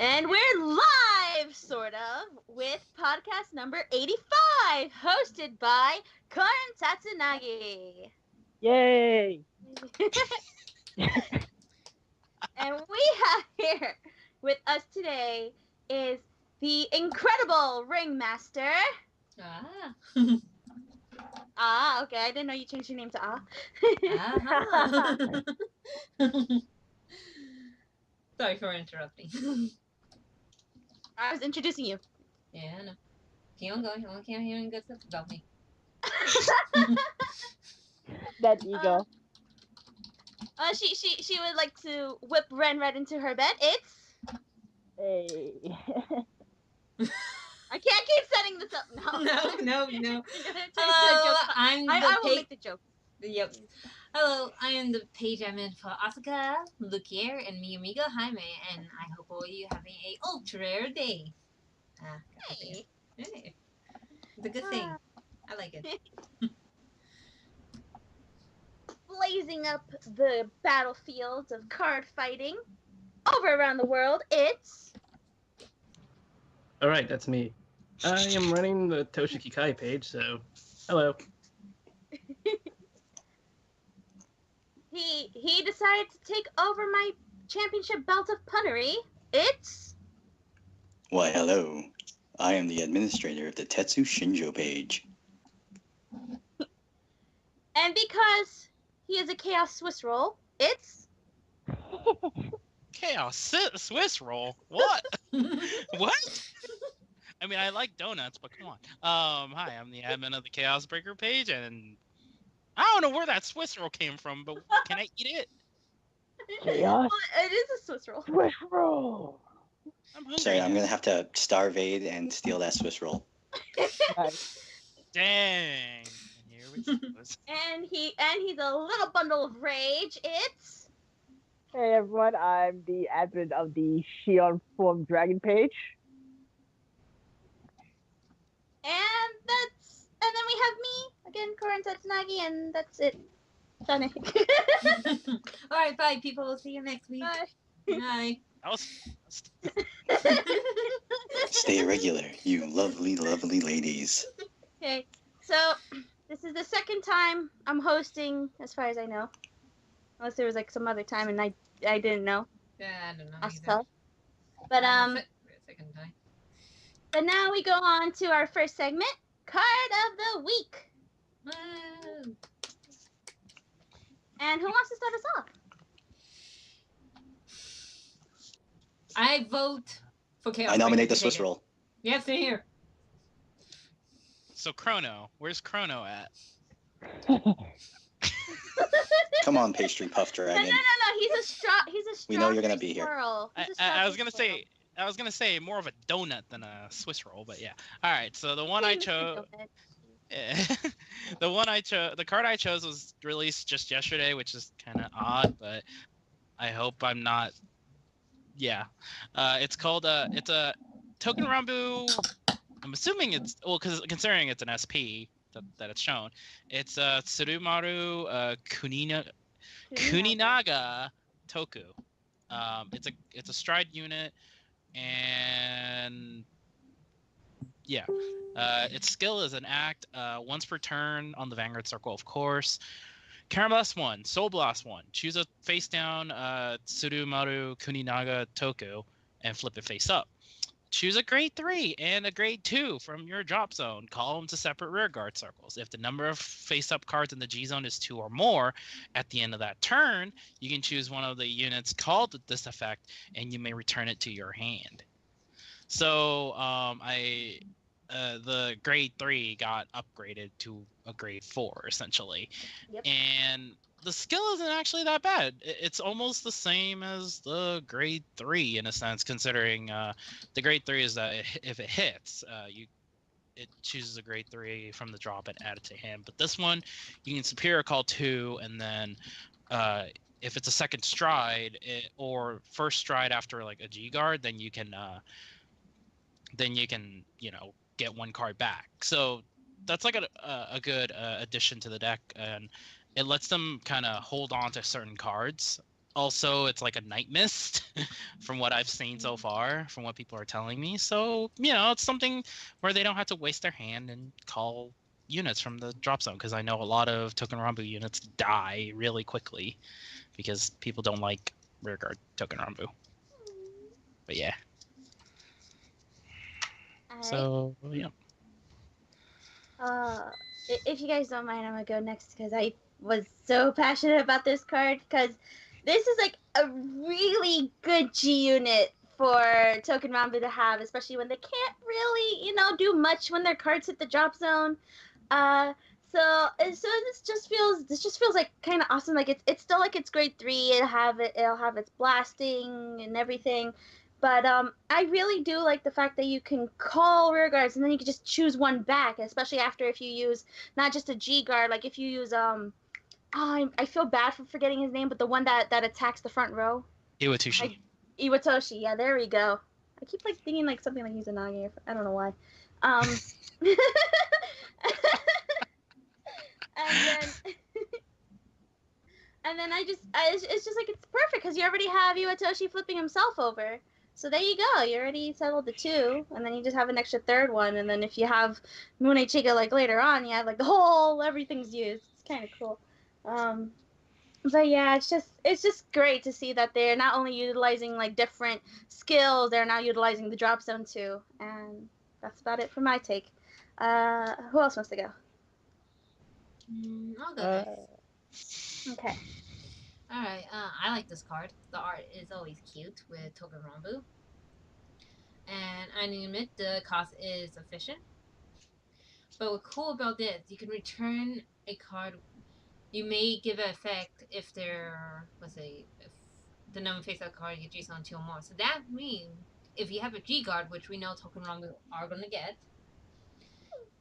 And we're live, sort of, with podcast number 85, hosted by Kourin Tatsunagi. Yay! And we have here with us today is the incredible Ringmaster. Okay, I didn't know you changed your name to Sorry for interrupting. I was introducing you. Yeah, I know. Keep on going. I can't hear any good stuff about me. That ego. She would like to whip Ren right into her bed. It's... Hey. I can't keep setting this up now. No. Hello, I will make the joke. Yep. Hello, I am the page admin for Asuka, Lukier, and mi amigo Jaime, and I hope all you having a ultra rare day. Hey. It's a good thing. I like it. Blazing up the battlefields of card fighting over around the world, it's... Alright, that's me. I am running the Toshiki Kai page, so hello. He decided to take over my championship belt of punnery. It's... Why, hello. I am the administrator of the Tetsu Shinjo page. And because he is a Chaos Swiss roll, it's... Chaos Swiss roll? What? What? I mean, I like donuts, but come on. Hi, I'm the admin of the Chaos Breaker page, and I don't know where that Swiss roll came from, but can I eat it? Chaos? Well, it is a Swiss roll. Swiss roll! I'm hungry. Sorry, I'm gonna have to starvade and steal that Swiss roll. Nice. Dang. And here we go. And he's a little bundle of rage. It's... Hey everyone, I'm the admin of the Shion Form Dragon page. And then we have me again, Kourin Tatsunagi, and that's it. Done. Alright, bye people. We'll see you next week. Bye. Bye. That was... Stay regular, you lovely, lovely ladies. Okay, so this is the second time I'm hosting, as far as I know. Unless there was like some other time and I didn't know. Yeah, I don't know. Either. But Second time. But now we go on to our first segment, Card of the Week. Woo. And who wants to start us off? I vote for Chaos. I nominate the Breaker to Swiss take it. roll. Yes, they're here. So Chrono, where's Chrono at? Come on, pastry puff dragon. No. He's a straw. We know you're gonna be here. Squirrel. I was gonna say more of a donut than a Swiss roll, but yeah. All right, so the one I chose, the card I chose was released just yesterday, which is kind of odd, but I hope I'm not. Yeah, it's called it's a Token Rambu. I'm assuming it's because considering it's an SP that it's shown, it's Tsurumaru Kuninaga Toku. It's a stride unit, and yeah, its skill is an act once per turn on the Vanguard Circle, of course. Blast 1, Soul Blast 1. Choose a face down Tsurumaru Kuninaga Toku and flip it face up. Choose a grade 3 and a grade 2 from your drop zone. Call them to separate rearguard circles. If the number of face-up cards in the G zone is 2 or more, at the end of that turn, you can choose one of the units called with this effect, and you may return it to your hand. So the grade 3 got upgraded to a grade 4, essentially. Yep. And the skill isn't actually that bad. It's almost the same as the grade 3 in a sense, considering the grade 3 is that if it hits, it chooses a grade 3 from the drop and add it to hand. But this one, you can superior call 2, and then if it's a second stride or first stride after like a G guard, then you can get one card back. So that's like a good addition to the deck, and it lets them kind of hold on to certain cards also it's like a night mist from what I've seen so far, from what people are telling me. So, it's something where they don't have to waste their hand and call units from the drop zone, because I know a lot of Token Rambu units die really quickly because people don't like rearguard Token Rambu. But yeah. All right. So, yeah. If you guys don't mind, I'm gonna go next because I was so passionate about this card because this is like a really good G unit for Token Rambu to have, especially when they can't really, do much when their cards hit the drop zone. Uh, so this just feels like kind of awesome. Like it's still like it's grade 3. It'll have its blasting and everything. But I really do like the fact that you can call rear guards and then you can just choose one back, especially after if you use not just a G guard, like if you use I feel bad for forgetting his name, but the one that attacks the front row. Iwatushi. Iwatoshi, yeah, there we go. I keep like thinking like something like Izanagi. I don't know why. And then and then it's just like it's perfect because you already have Iwatoshi flipping himself over. So there you go. You already settled the 2, and then you just have an extra third one. And then if you have Mune Chiga like later on, you have like the whole everything's used. It's kind of cool. But yeah, it's just great to see that they're not only utilizing like different skills, they're now utilizing the drop zone too. And that's about it for my take. Who else wants to go? I'll go next. Okay. All right. I like this card. The art is always cute with Token Rambu. And I admit the cost is efficient. But what's cool about this, you can return a card. You may give an effect if they're, if the number face-up card you G on 2 or more. So that means if you have a G guard, which we know Token Rambu are going to get,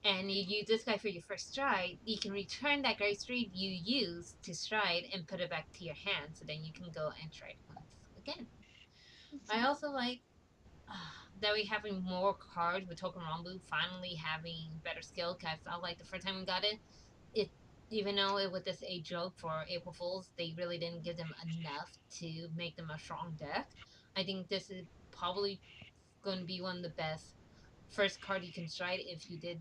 and you use this guy for your first stride, you can return that grade 3 you used to stride and put it back to your hand, so then you can go and stride once again. I also like that we having more cards with Token Rambu finally having better skill, because I felt like the first time we got it, even though it was just a joke for April Fools, they really didn't give them enough to make them a strong deck. I think this is probably going to be one of the best first card you can stride if you did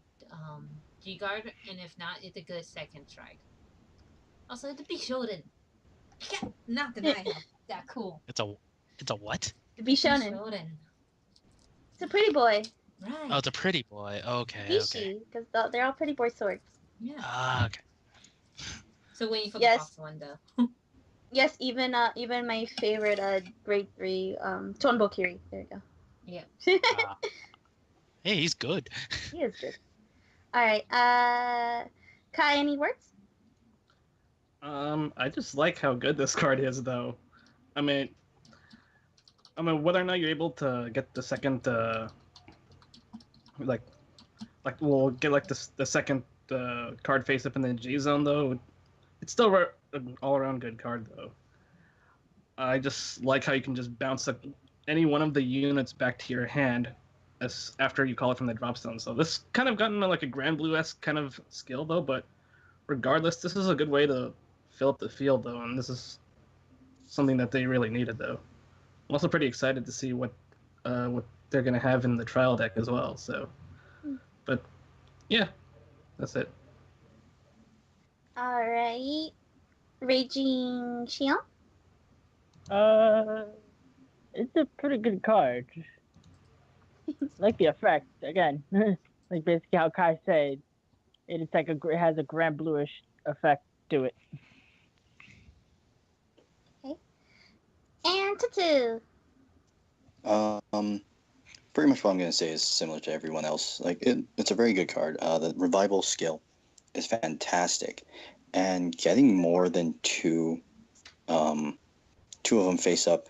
G guard, and if not, it's a good second stride. Also, the Bishonen. Can't not deny how that cool. It's a what? The Bishonen. Bishonen. It's a pretty boy. Right. Oh, it's a pretty boy. Okay. Bishi, because they're all pretty boy swords. Yeah. Okay. So waiting for Yes. the Fox one though. Yes, even my favorite grade 3 Tonbo Kiri. There you go. Yeah. Hey, he's good. He is good. All right. Kai, any words? I just like how good this card is, though. I mean, whether or not you're able to get the second, we'll get like the second card face up in the G zone, though. It's still an all-around good card, though. I just like how you can just bounce any one of the units back to your hand after you call it from the drop zone. So this kind of gotten like a Grand Blue-esque kind of skill, though. But regardless, this is a good way to fill up the field, though, and this is something that they really needed, though. I'm also pretty excited to see what they're gonna have in the trial deck as well. So, but yeah, that's it. All right. Raging Shion? It's a pretty good card. Like the effect again, like basically how Kai said, it's like it has a grand bluish effect to it. Okay. And Tutu. Pretty much what I'm going to say is similar to everyone else. Like it's a very good card. The revival skill is fantastic, and getting more than two of them face up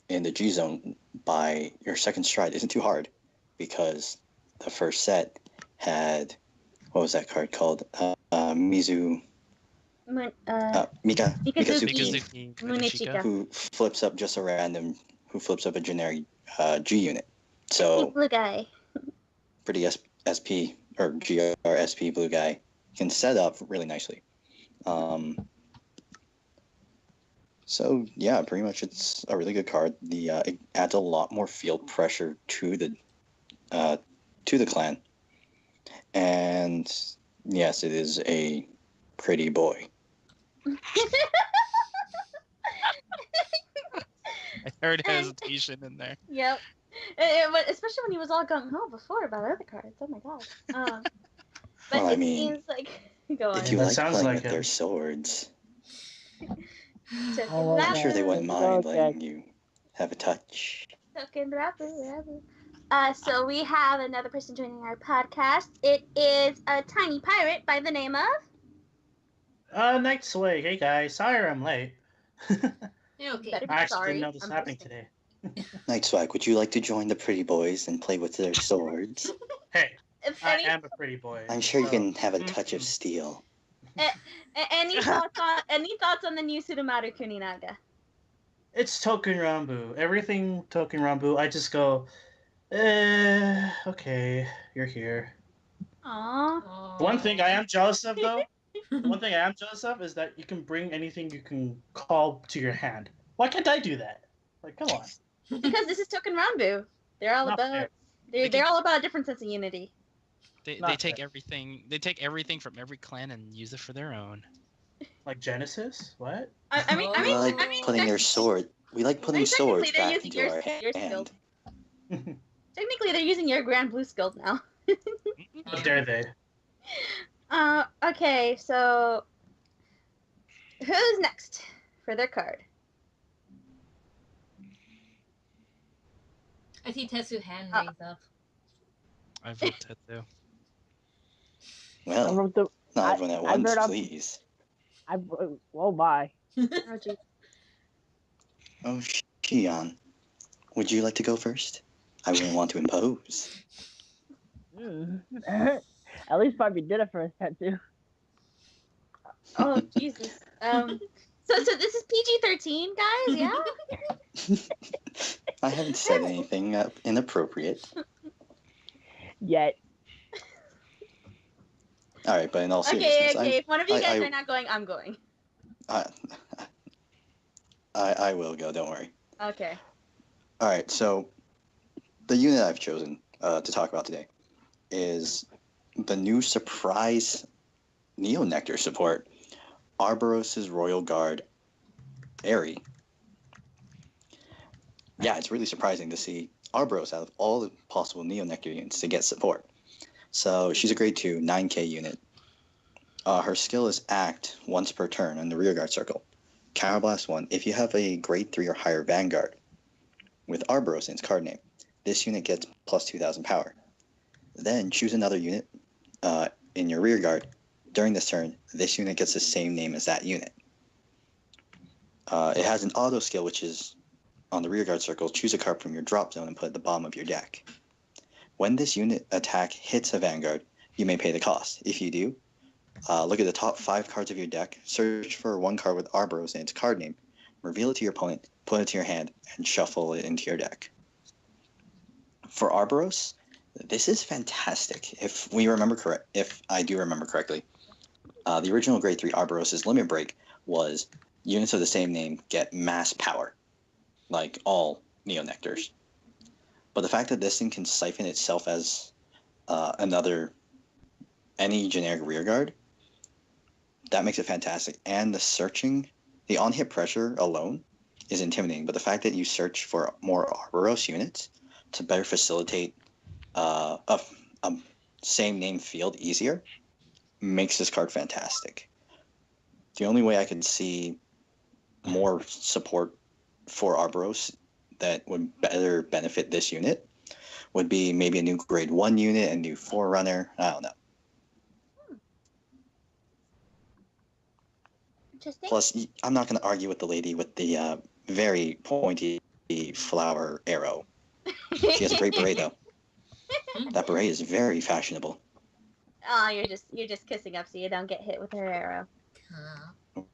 in the G zone by your second stride isn't too hard, because the first set had, what was that card called? Mikazuki. Mikazuki. Munechika. Who flips up just a random, who flips up a generic G unit. So Blue guy. pretty SP or GRSP blue guy can set up really nicely. So yeah, pretty much it's a really good card. It adds a lot more field pressure to the clan, and yes, it is a pretty boy. I heard hesitation in there. Yep. Especially when he was all gung ho before about other cards. Oh my god. But Well, I it mean, seems like go on. if you that like sounds playing like with him. their swords, Token Oh, I'm sure they Rabu. wouldn't mind letting you have a touch. Token Rabu. So we have another person joining our podcast. It is a tiny pirate by the name of. Night Sway. Hey guys, sorry I'm late. Yeah, okay. Better be I actually sorry. didn't know this I'm was happening hosting. today. Night Swag, would you like to join the pretty boys and play with their swords? Hey, If I any, am a pretty boy. I'm sure you so- can have a touch of Mm-mm. steel. any thoughts on the new Sudomaru Kuninaga? It's Token Rambu. Everything Token Rambu. I just go, okay, you're here. Aww. The one thing I am jealous of, though, is that you can bring anything you can call to your hand. Why can't I do that? Like, come on. Because this is Token Ranbu. They're all Not about fair. they're all about a different sense of unity. They Not take fair. everything. They take everything from every clan and use it for their own. Like Genesis? What? I mean, We like putting their sword. We like putting swords they're back using into our your hand. skills. Technically, they're using your Grand Blue skill now. How dare they? Okay, so who's next for their card? I see Tetsu hand raised up. I vote Tetsu. I Well, wrote the. not everyone at I once, read up- please. Oh my. Oh, geez. Oh, Shion, would you like to go first? I wouldn't want to impose. At least Bobby did it first, tattoo. Oh, Jesus. So this is PG-13, guys. Yeah. I haven't said anything inappropriate. Yet. All right, but in all Okay. seriousness, If one of you guys I- are not going, I'm going. I will go. Don't worry. Okay. All right, so the unit I've chosen to talk about today is the new surprise Neo Nectar support, Arboros' Royal Guard, Aerie. Yeah, it's really surprising to see Arboros out of all the possible Neo Nectar units to get support. So she's a grade 2, 9k unit. Her skill is Act once per turn in the rearguard circle. Counterblast 1 if you have a grade 3 or higher Vanguard with Arboros in its card name. This unit gets plus 2,000 power. Then choose another unit in your rearguard. During this turn, this unit gets the same name as that unit. It has an auto skill, which is on the rearguard circle, choose a card from your drop zone and put it at the bottom of your deck. When this unit attack hits a Vanguard, you may pay the cost. If you do, look at the top 5 cards of your deck, search for one card with Arboros in its card name, reveal it to your opponent, put it to your hand, and shuffle it into your deck. For Arboros, this is fantastic. If I do remember correctly, the original Grade 3 Arboros' limit break was units of the same name get mass power, like all Neo Nectars. But the fact that this thing can siphon itself as any generic rearguard, that makes it fantastic. And the on-hit pressure alone is intimidating. But the fact that you search for more Arboros units to better facilitate a same name field easier makes this card fantastic. The only way I could see more support for Arboros that would better benefit this unit would be maybe a new grade 1 unit, a new Forerunner. I don't know. Interesting. Plus, I'm not going to argue with the lady with the very pointy flower arrow. She has a great beret, though. That beret is very fashionable. Oh, you're just kissing up so you don't get hit with her arrow.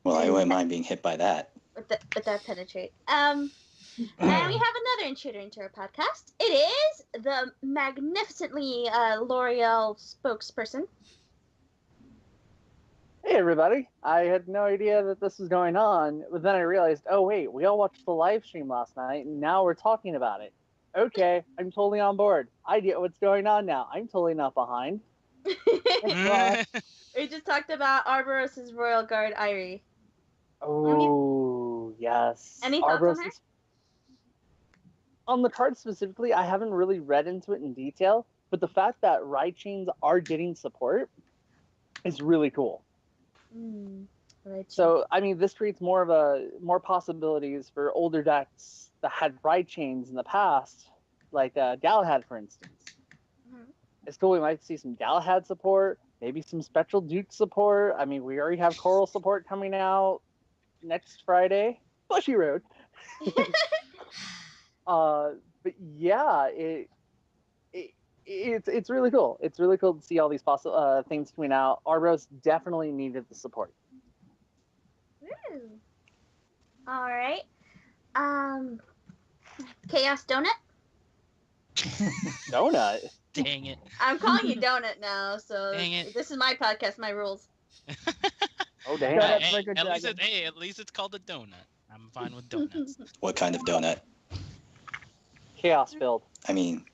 Well, I wouldn't mind being hit by that. With that penetrate. And we have another intruder into our podcast. It is the magnificently L'Oreal spokesperson. Hey everybody! I had no idea that this was going on, but then I realized, oh wait, we all watched the live stream last night, and now we're talking about it. Okay, I'm totally on board. I get what's going on now. I'm totally not behind. We just talked about Arboros's Royal Guard Irie. Oh yes. Any thoughts on her? On the card specifically, I haven't really read into it in detail, but the fact that Raichains are getting support is really cool. Right. So, I mean, this creates more possibilities for older decks that had Raichains in the past, like Galahad, for instance. It's cool. We might see some Galahad support, maybe some Spectral Duke support. I mean, we already have Coral support coming out next Friday. Bushy Road. But yeah, it's really cool. It's really cool to see all these things coming out. Arbros definitely needed the support. Woo. All right. Chaos Donut. Donut. Dang it. I'm calling you Donut now, so Dang it. this is my podcast, my rules. Oh damn! At least it's called a donut. I'm fine with donuts. What kind of donut? Chaos filled. I mean,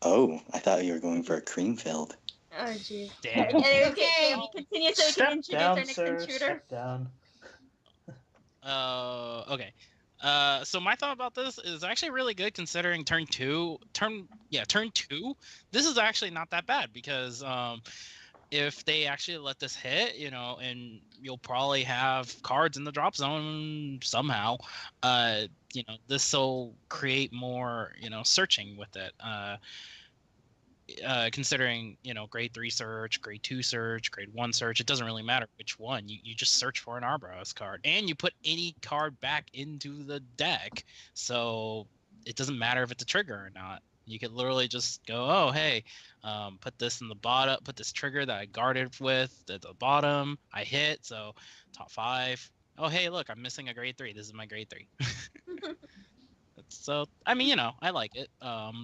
I thought you were going for a cream filled. Oh jeez. Damn. Okay, we continue so we Step can introduce down, our next sir. intruder. Step down. Okay. So my thought about this is actually really good considering turn two. This is actually not that bad because if they actually let this hit, and you'll probably have cards in the drop zone somehow. This will create more, searching with it. Considering grade 3 search, grade 2 search, grade 1 search, it doesn't really matter which one. You just search for an Arbros card and you put any card back into the deck, so it doesn't matter if it's a trigger or not. You could literally just go, oh hey, put this in the bottom, put this trigger that I guarded with at the bottom, I hit, so top 5. Oh hey, look, I'm missing a grade 3, this is my grade 3. So, I mean, I like it.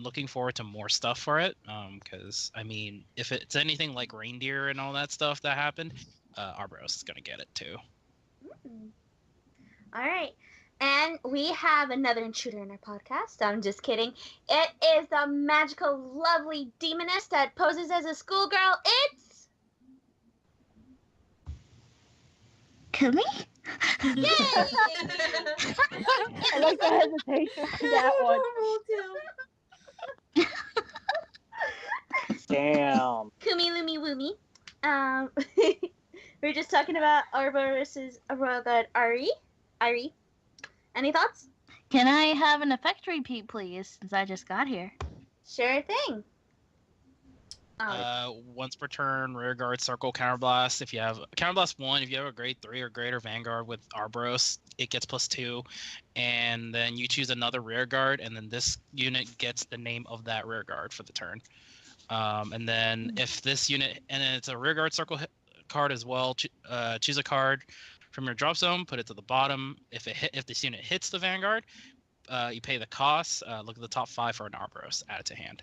Looking forward to more stuff for it. Because, I mean, if it's anything like Reindeer and all that stuff that happened, Arbros is going to get it too. All right. And we have another intruder in our podcast. I'm just kidding. It is the magical, lovely demoness that poses as a schoolgirl. It's... Kumi? Yay! I like the hesitation to that one. Damn. Kumi Lumi Woomy. We're just talking about Arboros's Royal Guard Irie. Any thoughts? Can I have an effect repeat, please, since I just got here? Sure thing. Once per turn, rear guard, circle, counterblast. If you have counterblast 1, if you have a grade 3 or greater Vanguard with Arbros, it gets +2, and then you choose another rear guard, and then this unit gets the name of that rear guard for the turn. And then if this unit, and then it's a rear guard circle card as well, choose a card from your drop zone, put it to the bottom. If this unit hits the Vanguard, you pay the cost. Look at the top 5 for an Arbros, add it to hand.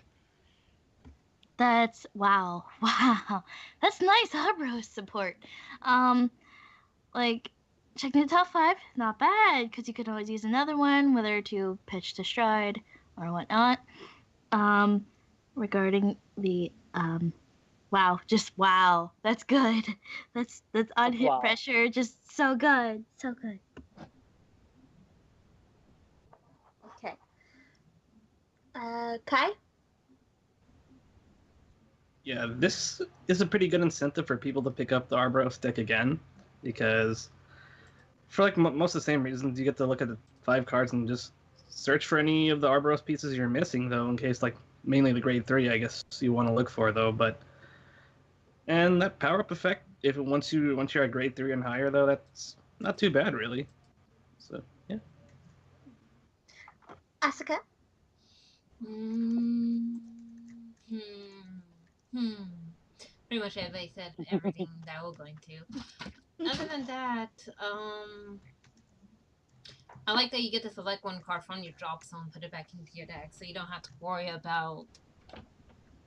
That's wow. That's nice Arbros support. Checking the top 5, not bad, because you could always use another one, whether to pitch to stride or whatnot. Regarding the wow, that's good. That's on hit pressure, just so good, so good. Okay. Kai? Yeah, this is a pretty good incentive for people to pick up the Arbros deck again, because for most of the same reasons, you get to look at the 5 cards and just search for any of the Arbros pieces you're missing, though, in case, mainly the grade 3, I guess, you want to look for, though, and that power-up effect, once you're at grade 3 and higher, though, that's not too bad, really. So, yeah. Asuka? Pretty much everybody said everything that we're going to. Other than that, I like that you get to select one card from your drop zone, put it back into your deck, so you don't have to worry about.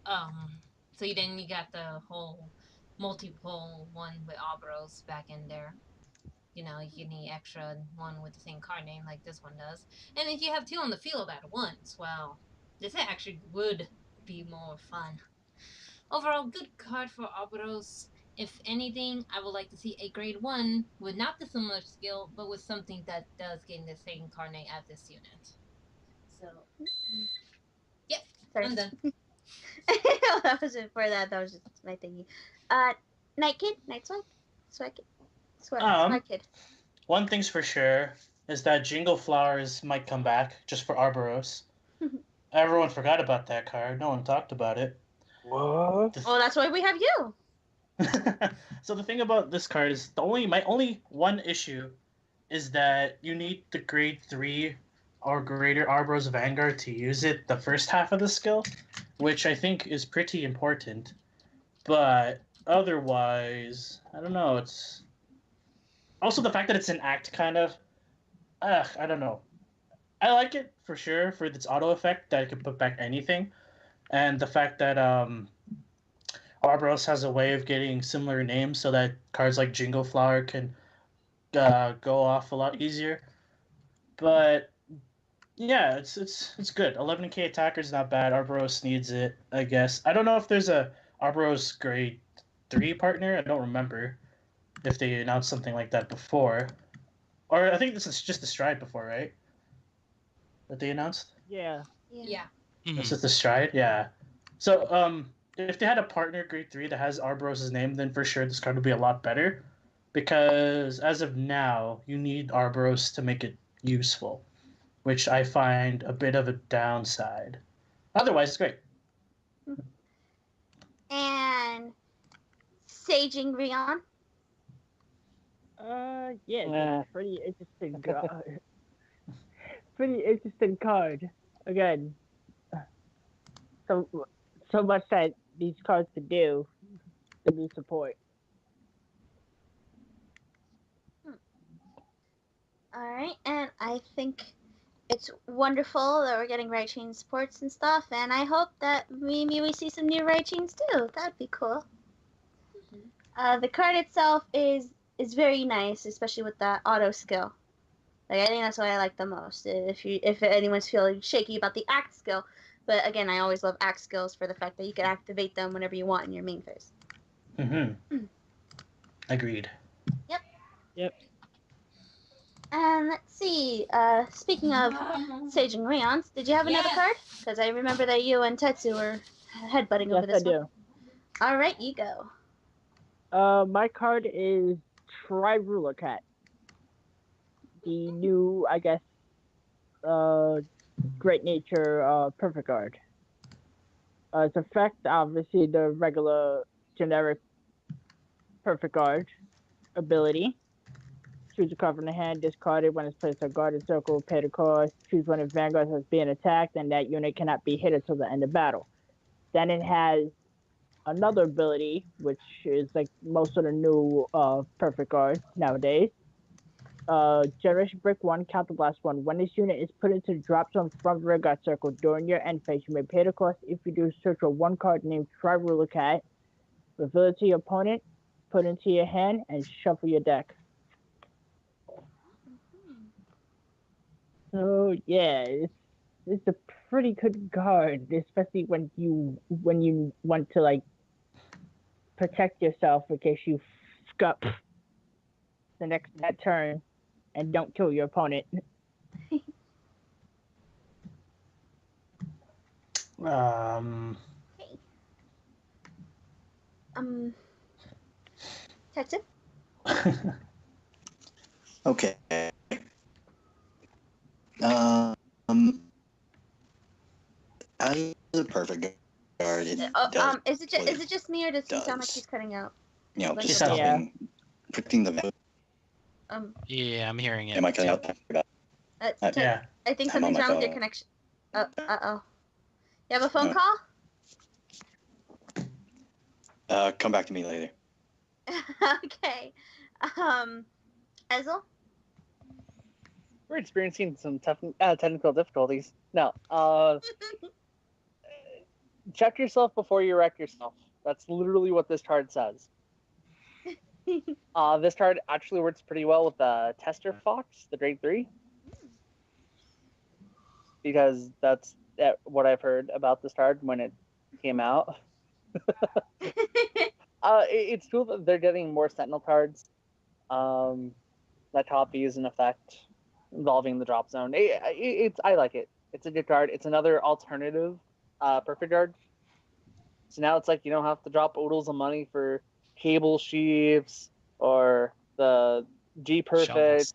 So then you got the whole multiple one with Obros back in there. You know, you need extra one with the same card name like this one does. And if you have two on the field at once, well, this actually would be more fun. Overall, good card for Obros. If anything, I would like to see a grade 1 with not the similar skill, but with something that does gain the same card name as this unit. So, yep, Sorry. I'm done. That wasn't for that. That was just my thingy. Night Kid, Night Swag, Swag Kid, Swag Kid. One thing's for sure is that Jingle Flowers might come back just for Arboros. Everyone forgot about that card. No one talked about it. What? Well, that's why we have you. So the thing about this card is my only one issue is that you need the grade 3 or greater Arboros Vanguard to use it the first half of the skill, which I think is pretty important. But otherwise, I don't know. It's also the fact that it's an act kind of. I don't know. I like it for sure for its auto effect that it can put back anything, and the fact that Arboros has a way of getting similar names so that cards like Jingle Flower can go off a lot easier. But yeah, it's good. 11k attacker is not bad. Arboros needs it, I guess. I don't know if there's a Arboros grade 3 partner. I don't remember if they announced something like that before. Or I think this is just the Stride before, right? That they announced? Yeah. Yeah. This is the Stride? Yeah. So, if they had a partner grade 3 that has Arboros' name, then for sure this card would be a lot better. Because as of now, you need Arboros to make it useful, which I find a bit of a downside. Otherwise, it's great. And Saging Rion. Yeah, it's Nah. a pretty interesting card. Pretty interesting card. Again, so much that these cards could do to be support. All right, and I think it's wonderful that we're getting right chain supports and stuff, and I hope that maybe we see some new right chains too. That'd be cool. The card itself is very nice, especially with that auto skill. Like, I think that's what I like the most. If anyone's feeling shaky about the act skill, but again, I always love act skills for the fact that you can activate them whenever you want in your main phase. Agreed. Yep. And let's see. Speaking of Sage and Rayons, did you have another card? Because I remember that you and Tetsu were headbutting over Yes, this I one. do. All right, you go. My card is Tri-Ruler Cat. The new, I guess, Great Nature Perfect card. Its effect, obviously, the regular generic Perfect card ability. Choose a card from the hand, discard it when it's placed on guarded circle, pay the cost, choose one of Vanguard that's being attacked, and that unit cannot be hit until the end of battle. Then it has another ability, which is like most of the new Perfect cards nowadays. Generation Brick 1, Counterblast 1. When this unit is put into the drop zone from the Vanguard circle during your end phase, you may pay the cost. If you do, search for one card named Tri-Ruler Cat, reveal it to your opponent, put it into your hand, and shuffle your deck. So yeah, it's a pretty good card, especially when you want to like protect yourself in case you fuck up that turn and don't kill your opponent. Tetsu? Okay. I the perfect guard. It does Is it what is it just me or does he sound like does. he's cutting out? Keep Like, stopping, putting the. Yeah, I'm hearing it. Am I cutting out? Yeah. I think I'm on something's my wrong with your phone. connection. Uh-oh. You have a phone No. call? Come back to me later. Okay. Ezel? We're experiencing some technical difficulties. No. Check yourself before you wreck yourself. That's literally what this card says. This card actually works pretty well with the Tester Fox, the grade 3. Because that's what I've heard about this card when it came out. It's cool that they're getting more Sentinel cards that copies an effect involving the drop zone. I like it. It's a good card. It's another alternative perfect card. So now it's like you don't have to drop oodles of money for Cable Sheaves or the G Perfect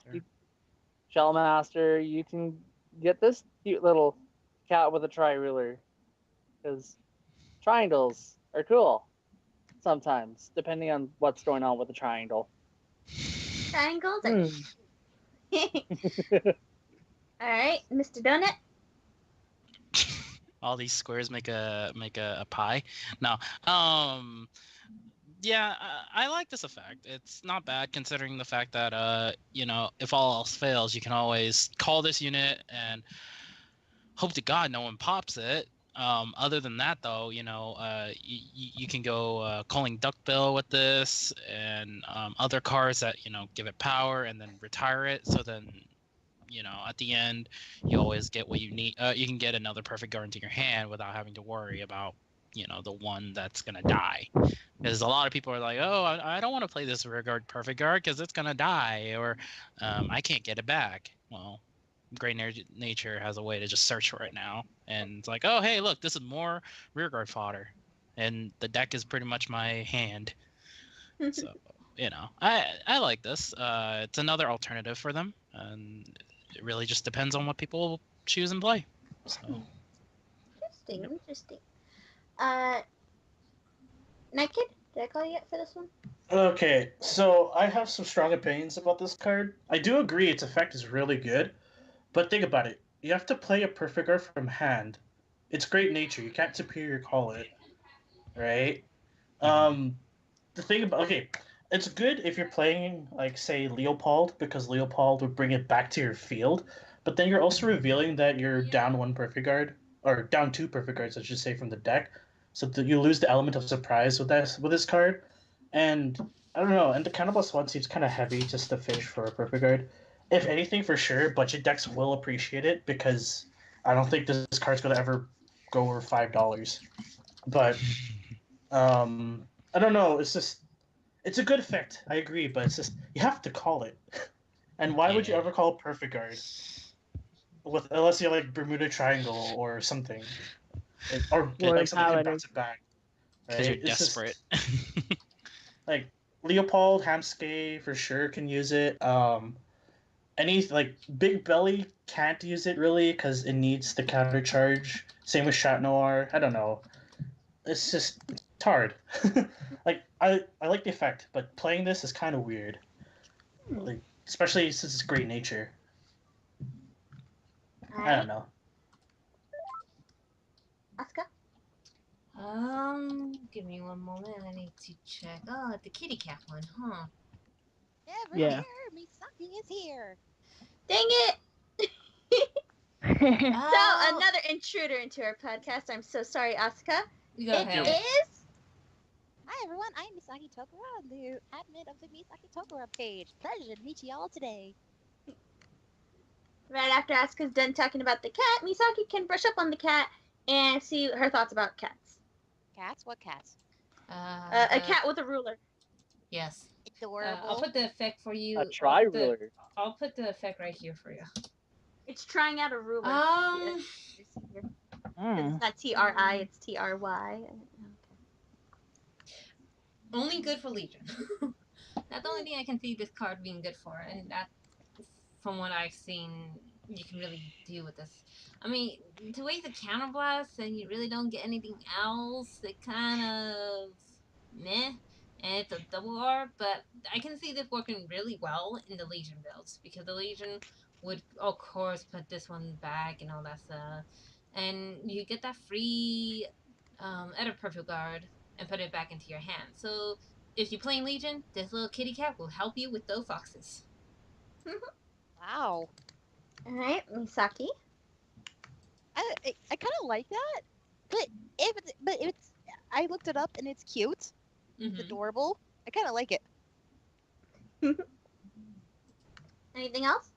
Shellmaster. You can get this cute little cat with a tri-ruler because triangles are cool sometimes, depending on what's going on with the triangle. Triangles are. All right, Mr. Donut. All these squares make a pie. No. Yeah, I like this effect. It's not bad considering the fact that if all else fails, you can always call this unit and hope to God no one pops it. Other than that, though, you can go calling Duckbill with this and other cards that give it power and then retire it. So then, at the end, you always get what you need. You can get another perfect guard into your hand without having to worry about the one that's gonna die. Because a lot of people are like, oh, I don't want to play this rear guard perfect guard because it's gonna die, or I can't get it back. Well, Great Nature has a way to just search for it now, and it's like, oh, hey, look, this is more rear guard fodder, and the deck is pretty much my hand. So I like this. It's another alternative for them, and it really just depends on what people choose and play. So Interesting. Naked, did I call you yet for this one? Okay, so I have some strong opinions about this card. I do agree its effect is really good, but think about it. You have to play a perfect guard from hand. It's Great Nature. You can't superior call it, right? The thing about it's good if you're playing like say Leopold because Leopold would bring it back to your field, but then you're also revealing that you're down one perfect guard or down two perfect guards, I should say, from the deck, so that you lose the element of surprise with this card, and I don't know. And the Cannibals one seems kind of heavy just to fish for a perfect guard. If anything, for sure, budget decks will appreciate it because I don't think this card's gonna ever go over $5. But I don't know. It's a good effect. I agree, but it's just you have to call it. And why would you ever call perfect guard? Unless you're like Bermuda Triangle or something, or like something that bounce it back. Because you're desperate. Like Leopold, Hamske for sure can use it. Any like Big Belly can't use it really because it needs the counter charge. Same with Chat Noir. I don't know. It's just hard. Like I like the effect, but playing this is kind of weird. Like especially since it's Great Nature. I don't know. Asuka? Give me one moment. I need to check. Oh, the kitty cat one, huh? Never here. Misaki is here. Dang it! So another intruder into our podcast. I'm so sorry, Asuka. Go ahead. It is. Hi everyone, I'm Misaki Tokura, the admin of the Misaki Tokura page. Pleasure to meet you all today. Right after Asuka's done talking about the cat, Misaki can brush up on the cat and see her thoughts about cats. Cats? What cats? A cat with a ruler. Yes. Adorable. I'll put the effect for you. A tri-ruler. I'll put the effect right here for you. It's trying out a ruler. It's not TRI, it's TRY. Only good for Legion. That's the only thing I can see this card being good for, and that, from what I've seen, you can really do with this. I mean, to waste a counterblast and you really don't get anything else, it kind of meh. And it's a double R, but I can see this working really well in the Legion builds because the Legion would, of course, put this one back and all that stuff, and you get that free edit perfect guard and put it back into your hand. So if you're playing Legion, this little kitty cat will help you with those foxes. Wow. All right, Misaki. I kind of like that, but if it's I looked it up and it's cute. It's adorable. I kind of like it. Anything else?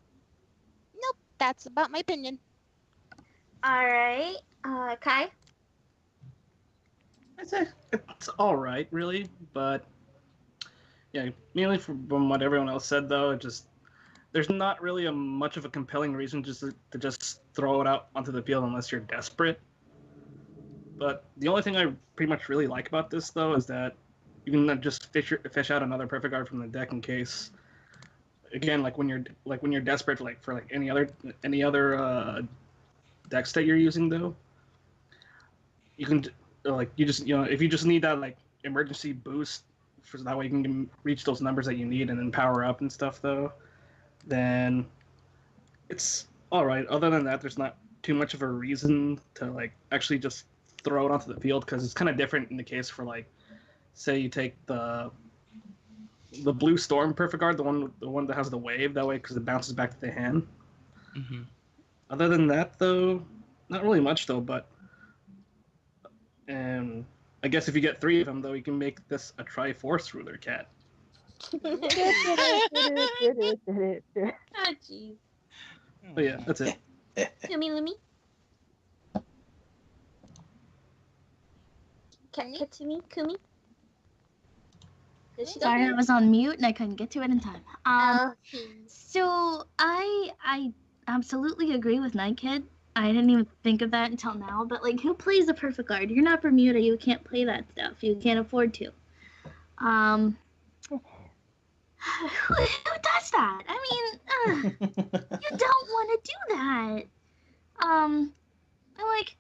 Nope, that's about my opinion. All right. Kai? I'd say it's all right, really, but yeah, mainly from what everyone else said, though, it just there's not really much of a compelling reason just to just throw it out onto the field unless you're desperate. But the only thing I pretty much really like about this, though, is that you can just fish out another perfect art from the deck in case. Again, like when you're desperate for any other decks that you're using, though, you can if you just need that like emergency boost, for that way you can reach those numbers that you need and then power up and stuff, though, then it's all right. Other than that, there's not too much of a reason to like actually just throw it onto the field because it's kind of different in the case for like, say you take the blue storm perfect guard, the one that has the wave that way because it bounces back to the hand. Mm-hmm. Other than that, though, not really much though. But I guess if you get 3 of them, though, you can make this a Triforce Ruler cat. Oh, jeez. But yeah, that's it. Lumi. Katsumi? Kumi? Did she go Sorry, I there? was on mute and I couldn't get to it in time. Okay. So I absolutely agree with Night Kid. I didn't even think of that until now. But like, who plays the perfect guard? You're not Bermuda. You can't play that stuff. You can't afford to. Who does that? I mean, you don't want to do that. I like.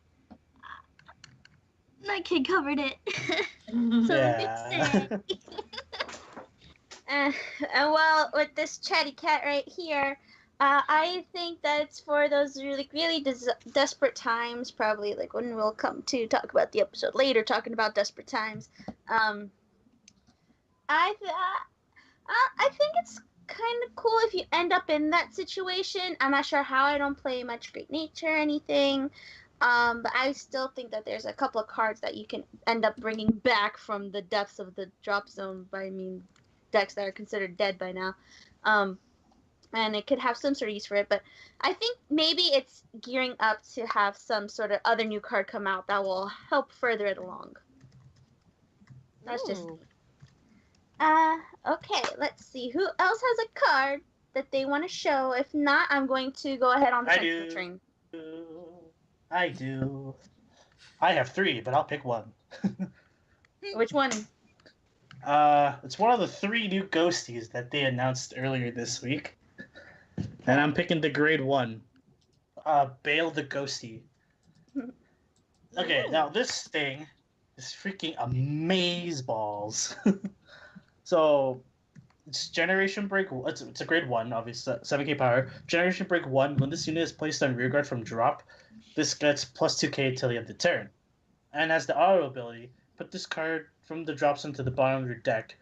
Night Kid covered it. So Yeah. Well, with this chatty cat right here, I think that's for those really desperate times. Probably like when we'll come to talk about the episode later, talking about desperate times. I think it's kind of cool if you end up in that situation. I'm not sure how. I don't play much Great Nature or anything. But I still think that there's a couple of cards that you can end up bringing back from the depths of the drop zone. I mean, decks that are considered dead by now. And it could have some sort of use for it. But I think maybe it's gearing up to have some sort of other new card come out that will help further it along. That's just me. Okay, let's see. Who else has a card that they want to show? If not, I'm going to go ahead on the second train. I do. I have 3, but I'll pick one. Which one? It's one of the 3 new ghosties that they announced earlier this week. And I'm picking the grade 1. Bale the Ghosty. Okay, now this thing is freaking amazeballs. So, it's Generation Break. It's a grade 1, obviously, 7k power. Generation Break 1, when this unit is placed on rearguard from drop, this gets plus 2k till the end of the turn. And as the auto ability, put this card from the drop zone to the bottom of your deck.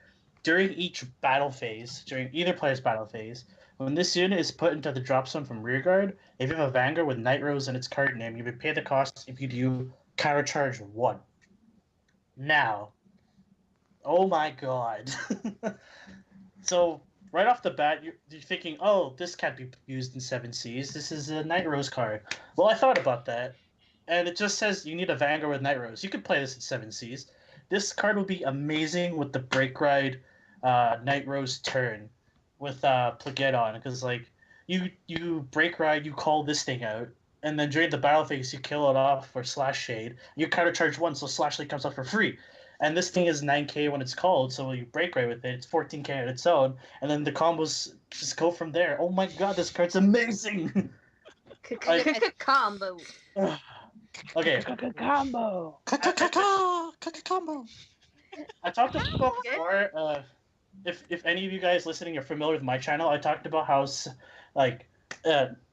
During each battle phase, during either player's battle phase, when this unit is put into the drop zone from rearguard, if you have a Vanguard with Night Rose in its card name, you may pay the cost if you do counter charge 1. Now, oh my god. So, right off the bat, you're thinking, oh, this can't be used in 7Cs. This is a Night Rose card. Well, I thought about that, and it just says you need a Vanguard with Night Rose. You could play this in 7Cs. This card would be amazing with the Break Ride Night Rose turn with Plagueddon, because like you Break Ride, you call this thing out, and then during the battle phase you kill it off for Slash Shade. You counter charge 1, so Slash Shade comes out for free. And this thing is 9k when it's called, so when you Break Ride with it, it's 14k on its own, and then the combos just go from there. Oh my god, this card's amazing! Combo. Okay. Combo. Combo. I talked about before, if any of you guys listening are familiar with my channel, I talked about how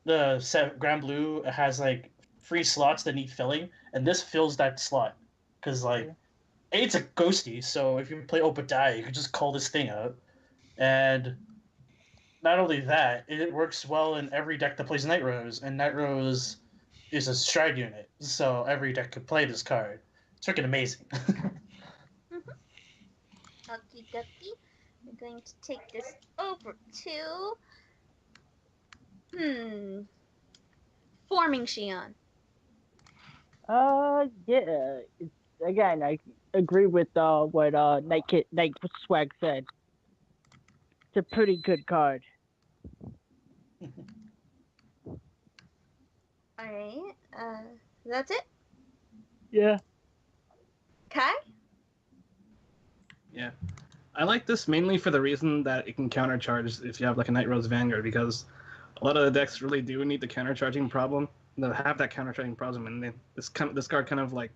the Grand Blue has like free slots that need filling, and this fills that slot. Because like, it's a ghosty, so if you play Obadiah, you can just call this thing out. And not only that, it works well in every deck that plays Night Rose, and Night Rose is a stride unit, so every deck could play this card. It's freaking amazing. Okie dokie. I'm going to take this over to Forming Shion. Yeah. It's, again, I agree with what Night Swag said. It's a pretty good card. Alright. That's it? Yeah. Kai? Yeah. I like this mainly for the reason that it can countercharge if you have like a Night Rose Vanguard, because a lot of the decks really do need the countercharging problem. They have that countercharging problem, and this card kind of like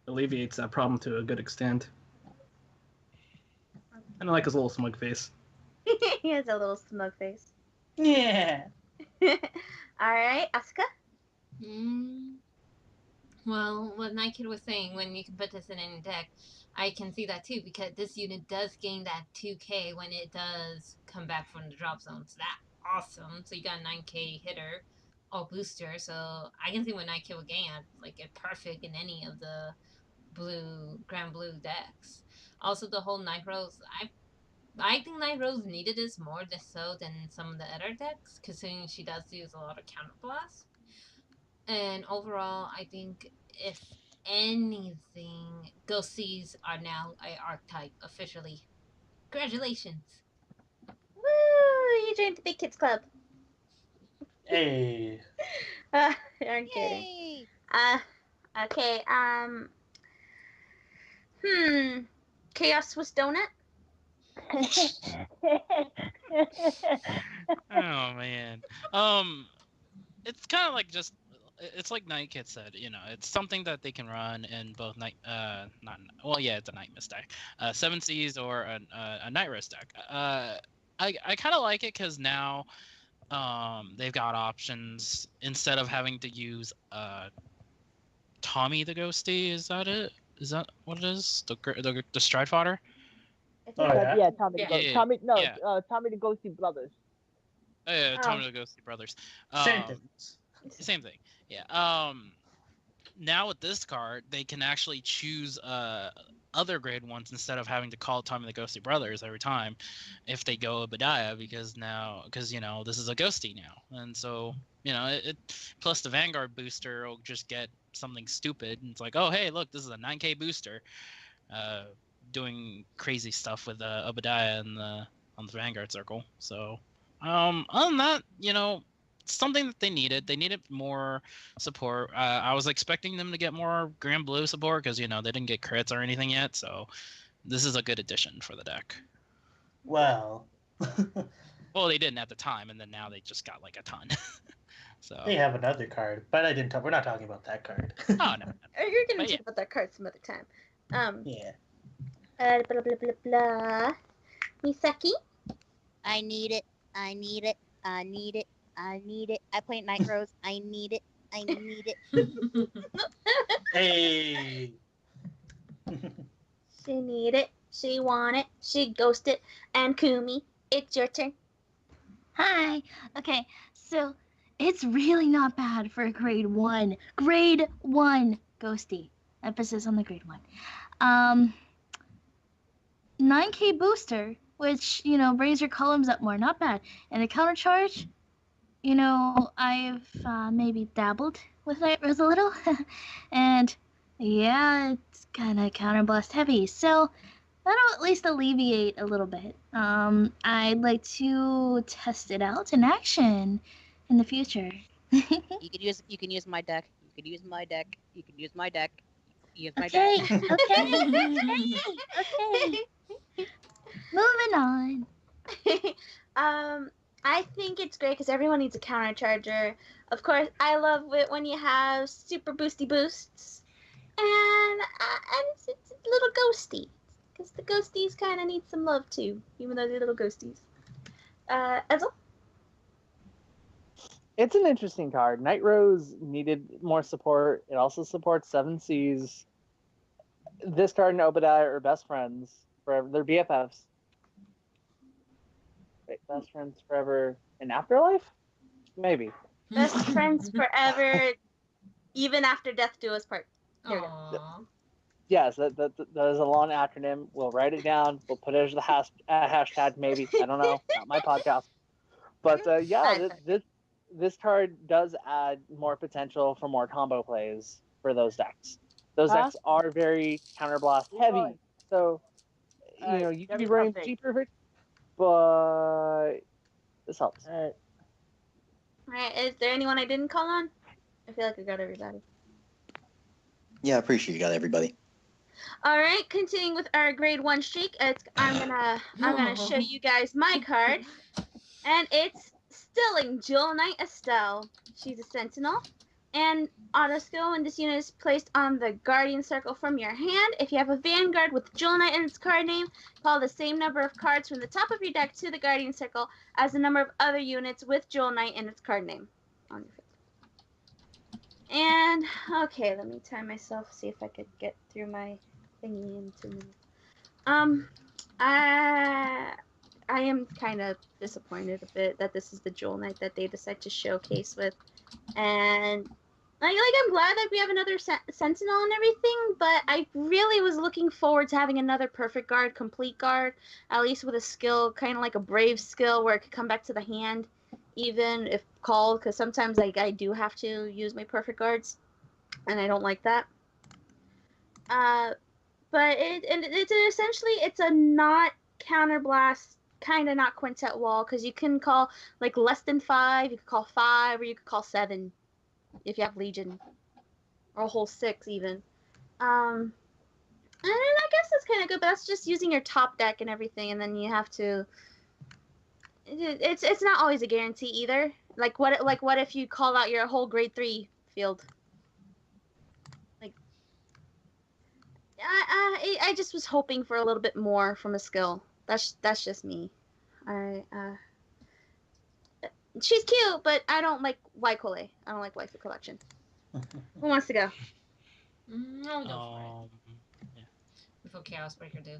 alleviates that problem to a good extent. And I like his little smug face. He has a little smug face. Yeah. Alright, Asuka? Well, what Nike was saying, when you can put this in any deck, I can see that too, because this unit does gain that 2k when it does come back from the drop zone. So that's awesome. So you got a 9k hitter or booster. So I can see what Nike will gain at, like, a perfect in any of the Grand Blue decks. Also, the whole Night Rose, I think Night Rose needed this more so than some of the other decks, considering she does use a lot of counterblast. And overall, I think if anything, Ghosties are now a archetype officially. Congratulations! Woo! You joined the Big Kids Club. Hey. I'm kidding. Yay! Okay, Chaos Swiss Donut? Oh man. It's kind of like just it's like Night Kid said, it's something that they can run in both it's a Night Mist deck, Seven Seas or a Night Rose deck. I kind of like it because now they've got options instead of having to use Tommy the Ghosty. Is that it? Is that what it is? The Stride Fodder? Oh, yeah? Tommy. Yeah. Tommy. No, Yeah. Tommy the Ghosty Brothers. Oh, yeah, Tommy the Ghosty Brothers. Same thing. Same thing. Yeah. Now with this card, they can actually choose other grade ones instead of having to call Tommy the Ghosty Brothers every time if they go Obadiah, because this is a Ghosty now, and so it plus the Vanguard booster will just get something stupid, and it's like, oh hey, look, this is a 9k booster, doing crazy stuff with Obadiah on the Vanguard circle. So other than that, something that they needed. They needed more support. I was expecting them to get more Grand Blue support because, they didn't get crits or anything yet. So this is a good addition for the deck. Well. Well, they didn't at the time, and then now they just got like a ton. So They have another card, but we're not talking about that card. Oh no. You're gonna But talk about that card some other time. Yeah. Blah blah blah blah. Misaki? I need it. I need it. I need it. I need it. I play Night Rose. I need it. I need it. Hey. She need it. She want it. She ghosted. And Kumi, it's your turn. Hi. Okay, so it's really not bad for a grade 1. Grade 1 ghosty. Emphasis on the grade 1. 9k booster, which, brings your columns up more. Not bad. And the counter charge, I've maybe dabbled with Night Rose a little. And yeah, it's kind of counterblast heavy. So that'll at least alleviate a little bit. I'd like to test it out in action in the future. You can use my deck. You can use my deck. You can use my deck. Use my Okay, deck. okay. Moving on. I think it's great because everyone needs a counter charger. Of course, I love it when you have super boosty boosts, and it's a little ghosty because the ghosties kind of need some love too, even though they're little ghosties. Ezel? It's an interesting card. Night Rose needed more support. It also supports Seven Seas. This card and Obadiah are best friends forever. They're BFFs. Wait, best friends forever in Afterlife? Maybe. Best friends forever, even after death do us part. There we go. Aww. Yes, that is a long acronym. We'll write it down. We'll put it as the hashtag, maybe. I don't know. Not my podcast. But yeah, this card does add more potential for more combo plays for those decks. Those decks are very counterblast heavy. So, you can be running G Perfect, but this helps. All right, is there anyone I didn't call on? I feel like I got everybody. Yeah, I appreciate you got everybody. All right, continuing with our grade 1 streak, I'm gonna show you guys my card, and it's Stilling Jewel Knight Estelle. She's a Sentinel, and auto skill when this unit is placed on the Guardian Circle from your hand. If you have a Vanguard with Jewel Knight in its card name, call the same number of cards from the top of your deck to the Guardian Circle as the number of other units with Jewel Knight in its card name on your field. And okay, let me time myself, see if I could get through my thingy in 2 minutes. I am kind of disappointed a bit that this is the Jewel Knight that they decide to showcase with, and I'm glad that we have another Sentinel and everything, but I really was looking forward to having another Perfect Guard, Complete Guard, at least with a skill, kind of like a Brave skill where it could come back to the hand, even if called, because sometimes I do have to use my Perfect Guards, and I don't like that. But it's essentially it's a not counterblast, kind of not quintet wall, because you can call like less than 5, you could call 5, or you could call 7 if you have Legion, or a whole 6 even. And I guess that's kind of good, but that's just using your top deck and everything, and then you have to. It's not always a guarantee either. Like what if you call out your whole grade 3 field? I just was hoping for a little bit more from a skill. That's just me. She's cute, but I don't like Waikole. I don't like Waifu Collection. Who wants to go? No, go for it. Before Chaos Breaker do.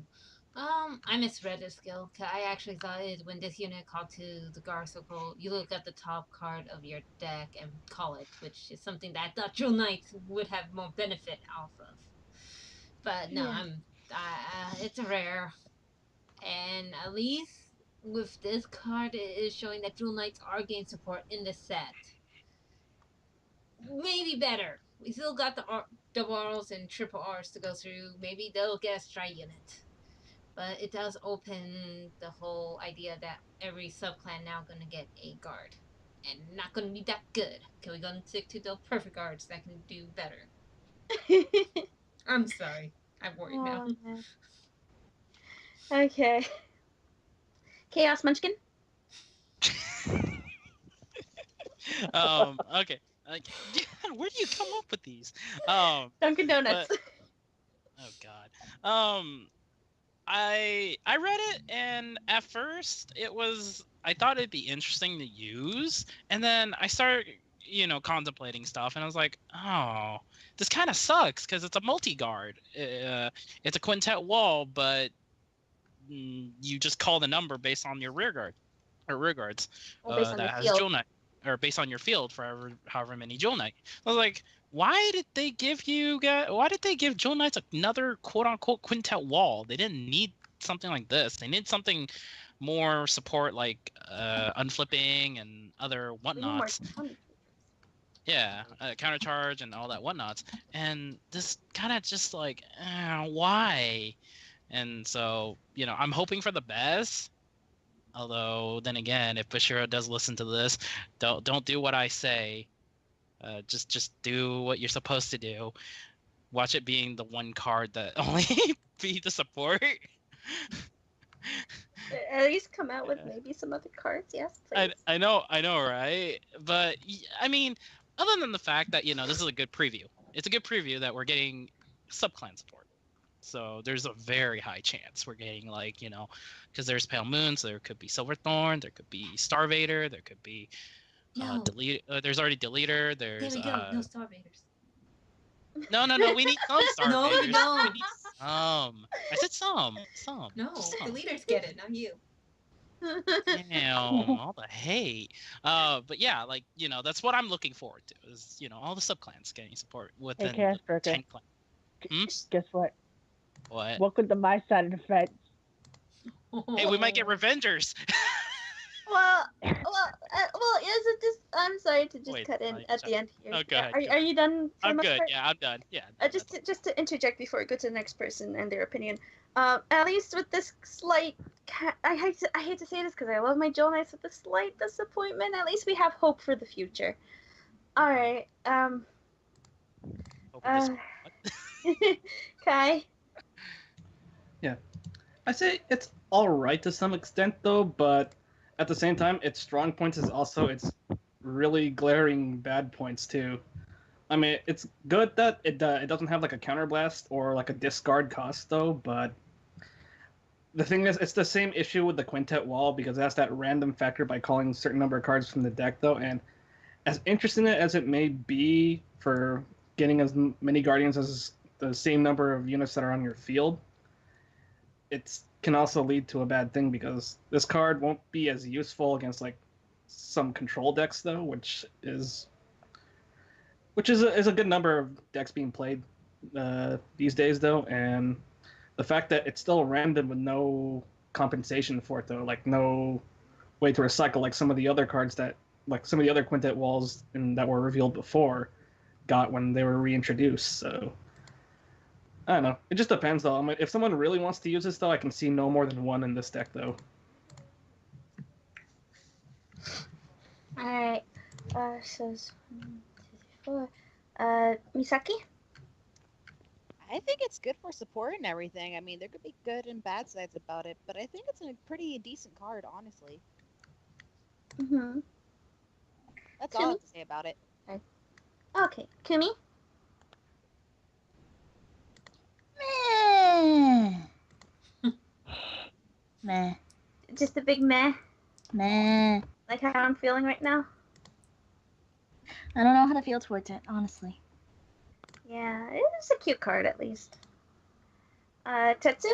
I misread the skill. I actually thought it when this unit called to the Guard Circle, you look at the top card of your deck and call it, which is something that I thought Jewel Knight would have more benefit off of. But no, it's rare, and at least with this card, it is showing that Jewel Knights are gain support in the set. Maybe better. We still got the double R's and triple R's to go through. Maybe they'll get a strike unit. But it does open the whole idea that every subclan now gonna get a guard. And not gonna be that good. Can we gonna stick to those perfect guards that can do better? I'm sorry. I'm worried now. Man. Okay. Chaos Munchkin? Okay. Where do you come up with these? Dunkin' Donuts. Oh God. I read it, and at first I thought it'd be interesting to use, and then I started contemplating stuff, and I was like, oh, this kind of sucks because it's a multi-guard. It's a quintet wall, but you just call the number based on your rear guard or rear guards that has Jewel Knight, or based on your field for however many Jewel Knight. I was like, why did they give Jewel Knights another quote-unquote quintet wall? They didn't need something like this. They need something more support, like unflipping and other whatnots. Yeah, countercharge and all that whatnots. And this kind of just like, why? And so, I'm hoping for the best. Although, then again, if Bashira does listen to this, don't do what I say. Just do what you're supposed to do. Watch it being the one card that only be the support. At least come out with maybe some other cards, yes, please. I know, right? But I mean, other than the fact that this is a good preview. It's a good preview that we're getting subclan support. So there's a very high chance we're getting because there's Pale Moon, so there could be Silverthorn, there could be Starvader, there could be Delete. There's already Deleter. There's there we go. No Starvaders. No. We need some Starvaders. No, we don't. We need some. I said some. No, some. Deleters get it, not you. Damn, all the hate. But yeah, that's what I'm looking forward to. Is all the subclans getting support within the 10 clan. Hmm? Guess what? What? Welcome to my side of the fence. Hey, we might get Revengers. Well, is it just? I'm sorry to just Wait, cut in I- at the end here. Oh, go ahead. Are you done? For the I'm most good. part? Yeah, I'm done. Yeah. Just to interject before we go to the next person and their opinion. At least with this slight, I hate to say this because I love my Joel Knights, with the slight disappointment. At least we have hope for the future. All right. Hope this- Kai. I say it's all right to some extent though, but at the same time, its strong points is also its really glaring bad points too. I mean, it's good that it doesn't have like a counterblast or like a discard cost though, but the thing is, it's the same issue with the quintet wall because it has that random factor by calling a certain number of cards from the deck though, and as interesting as it may be for getting as many guardians as the same number of units that are on your field, it can also lead to a bad thing because this card won't be as useful against like some control decks though, which is a good number of decks being played these days though, and the fact that it's still random with no compensation for it though, like no way to recycle like some of the other cards that like some of the other quintet walls that were revealed before got when they were reintroduced. So I don't know. It just depends, though. I mean, if someone really wants to use this, though, I can see no more than one in this deck, though. All right. So it's 1, 2, 3, 4. Misaki. I think it's good for support and everything. I mean, there could be good and bad sides about it, but I think it's a pretty decent card, honestly. Mhm. That's all I have to say about it. Okay, Kumi. Meh. Meh. Just a big meh, Meh. like how I'm feeling right now. I don't know how to feel towards it, honestly. Yeah, it's a cute card at least. Tetsu.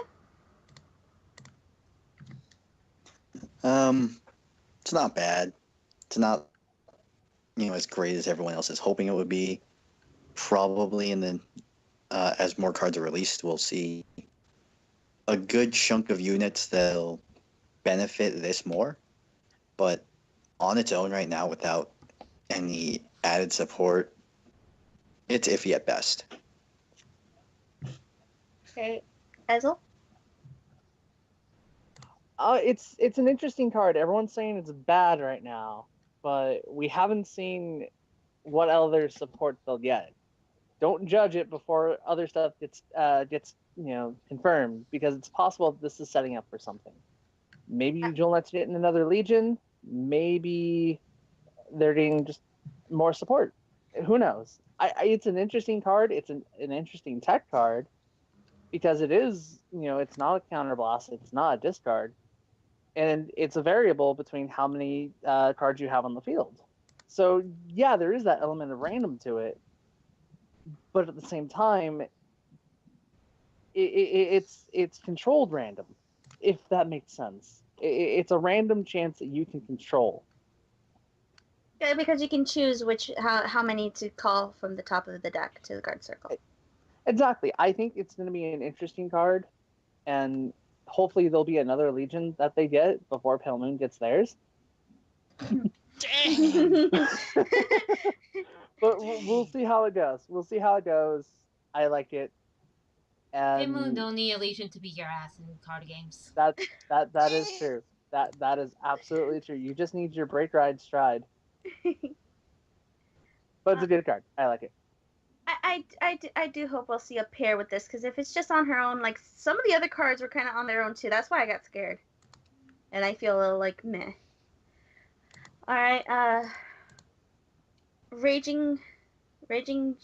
It's not bad. It's not, as great as everyone else is hoping it would be. Probably, and then as more cards are released, we'll see a good chunk of units that'll benefit this more. But on its own right now, without any added support, it's iffy at best. Okay, Ezel. It's an interesting card. Everyone's saying it's bad right now, but we haven't seen what other support they'll get. Don't judge it before other stuff gets confirmed, because it's possible that this is setting up for something. Maybe Joel lets it in another Legion. Maybe they're getting just more support. Who knows? It's an interesting card. It's an interesting tech card because it is, it's not a counterblast. It's not a discard. And it's a variable between how many cards you have on the field. So yeah, there is that element of random to it, but at the same time, it's controlled random, if that makes sense. It's a random chance that you can control. Yeah, because you can choose how many to call from the top of the deck to the guard circle. Exactly. I think it's going to be an interesting card, and hopefully there'll be another Legion that they get before Pale Moon gets theirs. Dang! But we'll see how it goes. We'll see how it goes. I like it. Moon And don't need a Legion to beat your ass in card games. that is true. That is absolutely true. You just need your break ride stride. But it's a good card. I like it. I do hope we'll see a pair with this, because if it's just on her own, like some of the other cards were kind of on their own too. That's why I got scared, and I feel a little like meh. All right, raging raging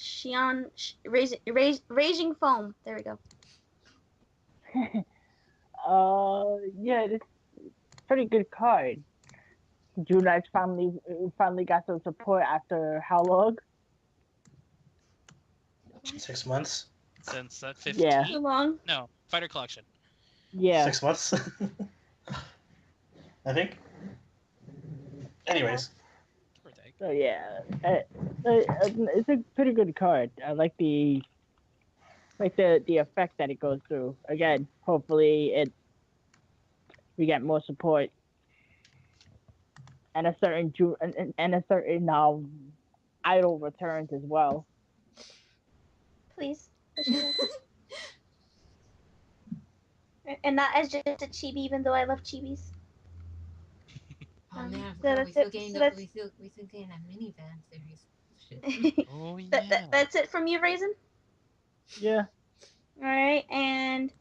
foam. There we go. Yeah, it's pretty good card. June Knights finally got some support after how long? 6 months. Since 15? Yeah. Too long. No, Fighter Collection. Yeah. 6 months. I think. Anyways. Give or take. So yeah, it's a pretty good card. I like the like the effect that it goes through. Again, hopefully we get more support and a certain and a certain idol returns as well. Please. And not as just a chibi, even though I love chibis. Oh man, I So forgot that's we still it. getting So the that's we still getting that minivan series. Shit. Oh yeah. that's it from you, Raisin. Yeah. All right, and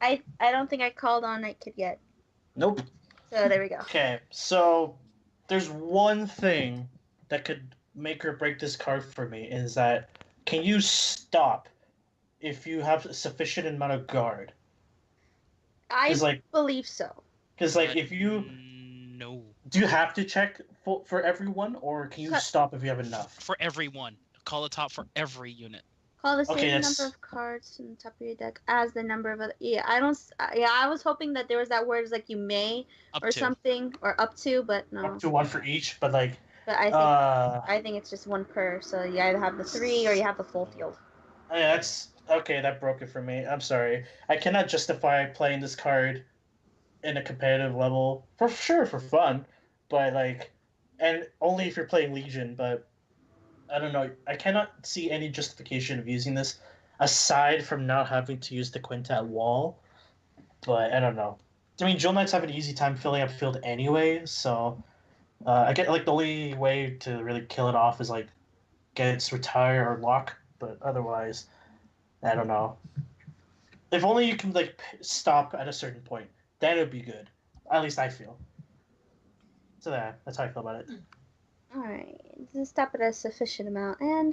I don't think I called on Night Kid yet. Nope. So there we go. Okay, so there's one thing that could make or break this card for me is that can you stop if you have a sufficient amount of guard? I like- believe so. Because if you no, do, you have to check for everyone, or can you Cut. stop if you have enough? for everyone. Call a top for every unit. Call the same Okay, number that's- of cards in the top of your deck as the number of other. Yeah, I don't. Yeah, I was hoping that there was that word like you may Up or to. something or up to, but no. Up to one for each, but like But I think uh I think it's just one per. So you either have the 3 or you have the full field. yeah, that's okay, that broke it for me. I'm sorry. I cannot justify playing this card in a competitive level for sure for fun, but like, and only if you're playing Legion. But I don't know. I cannot see any justification of using this aside from not having to use the Quintet wall. But I don't know. I mean, Jewel Knights have an easy time filling up field anyway, so I get like the only way to really kill it off is like get its retire or lock, but otherwise, I don't know. If only you can like stop at a certain point, then it would be good. At least I feel. So that's how I feel about it. All right, just stop at a sufficient amount, and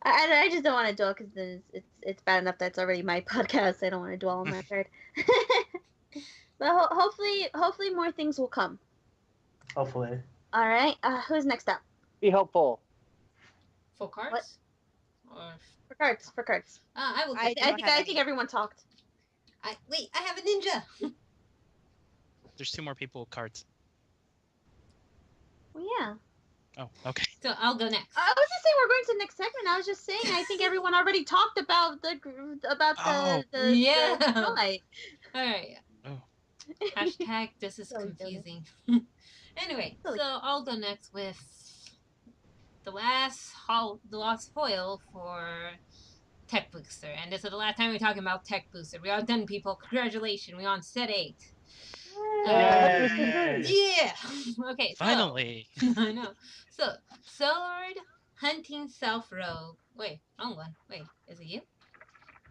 I just don't want to dwell because it's bad enough that's already my podcast. I don't want to dwell on that card. But hopefully more things will come. Hopefully. All right, who's next up? Be hopeful. For cards? Or For cards. I will. I I don't think have I think any. everyone talked. Wait. I have a ninja. There's 2 more people with cards. Well, yeah. Oh, okay. So I'll go next. I was just saying we're going to the next segment. I was just saying I think everyone already talked about the Oh. Yeah. the night. All right. Oh. Hashtag this is Silly, silly. confusing. Anyway, Silly. so I'll go next with the last foil for Tech Booster, and this is the last time we're talking about Tech Booster. We are done, people. Congratulations, we're on set 8. Yay. Yeah. Okay. So, Finally. I know. So, Sword Hunting Self Rogue. Wait, wrong one. Wait, is it you?